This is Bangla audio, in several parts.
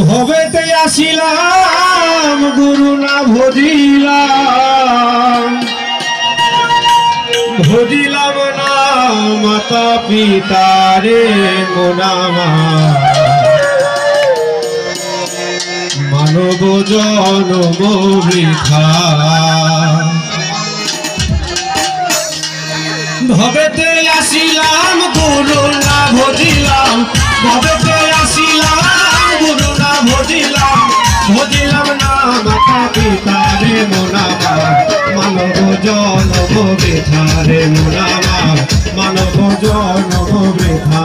ভবেতে আসিলাম গুরু না ভজিলাম, ভজিলাম না মাতা পিতারে মোনামা মানব জনম বৃথা। ভবেতে আসিলাম গুরু না ভজিলাম, ভবেতে আসিলাম গুরু না ভজিলাম, ভজিলাম না মাতা পিতারে মোনামা মানব জনম বৃথা রে মোনামা মানব জনম বৃথা।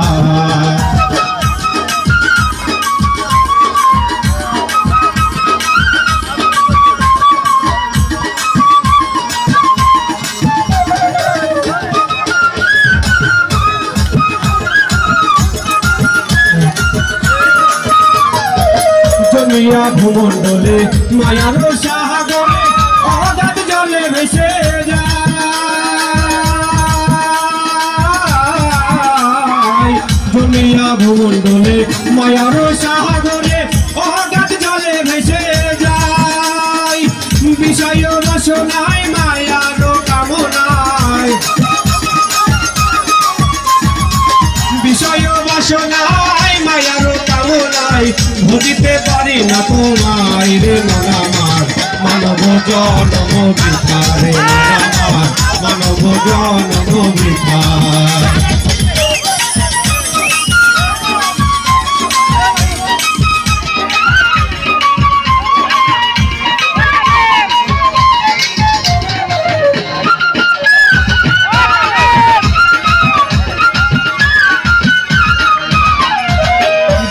জমিয়া ভূমণ্ডলে মায়ার সাগরে অগাধ জলে ভেসে যায়। জমিয়া ভূমণ্ডলে মায়ার সাগরে অগাধ জলে ভেসে যায়। বিষয় বাসনায় মায়ার কামনায়, বিষয় বাসনায় মায়ার কামনায় ভজিতে পারি না তোমায় রে মোনামার মানব জনম বৃথা রে মোনামার মানব জনম বৃথা।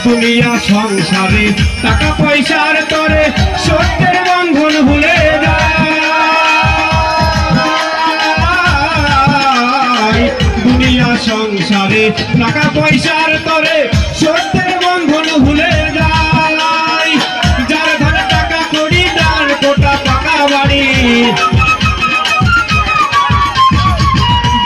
দুনিয়া সংসারে টাকা পয়সার তরে সত্যের বন্ধন ভুলে যায়। দুনিয়া সংসারে টাকা পয়সার তরে সত্যের বন্ধন ভুলে যায়। যার ধরে টাকা করি তার কোটা পাকা বাড়ি,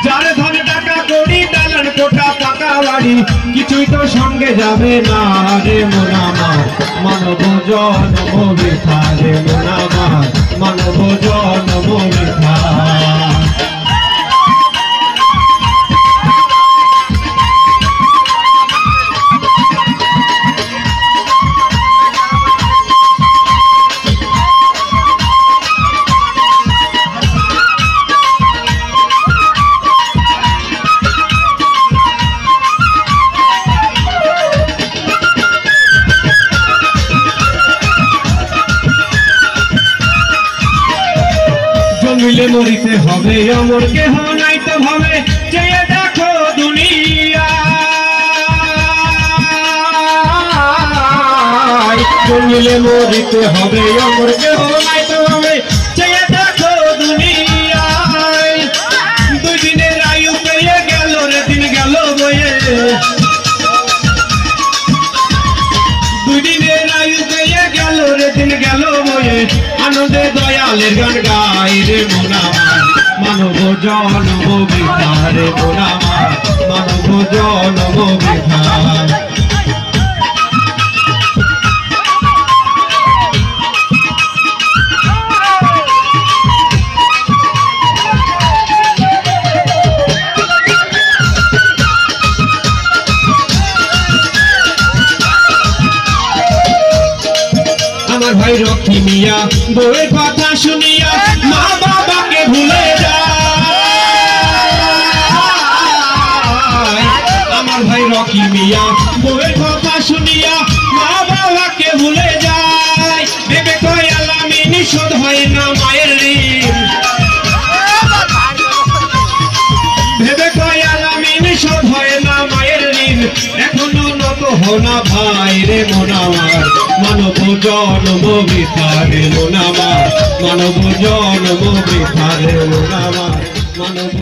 যার ধরে টাকা করি তার কোটা পাকা বাড়ি কিছুই তো সঙ্গে যাবে না রে মোনামার মানব জনম বৃথা রে মোনামার মানব জনম বৃথা। জন্মিলে মরিতে হবে অমর কেহ নাই তো ভাবে চেয়ে দেখো দুনিয়া। জন্মিলে মরিতে হবে অমর কেহ নাই তো ভাবে চেয়ে দেখো দুনিয়ায়। দুই দিনের আয়ু পেয়ে গেল রে দিন গেল বয়ে, দুই দিনের আয়ু পেয়ে গেল রে দিন গেল বয়ে। আনন্দে দয়ালের গান গাই রে মোনামার মানব জনম বৃথা রে মোনামার মানব জনম বৃথা। আমার ভাই রকি মিয়া বউয়ের কথা শুনিয়া মা বাবাকে ভুলে যায়। আমার ভাই রকি মিয়া বউয়ের কথা শুনিয়া মা বাবাকে ভুলে যায়। ভেবে কয় আলামিন শোধ হয় না মায়ের ঋণ, ভেবে কয় আলামিন শোধ হয় না মায়ের ঋণ। এখনো নত হো না ভাই রে মোনামার মানব জনম বৃথা রে মোনামার মানব জনম বৃথা রে মোনামার মানব।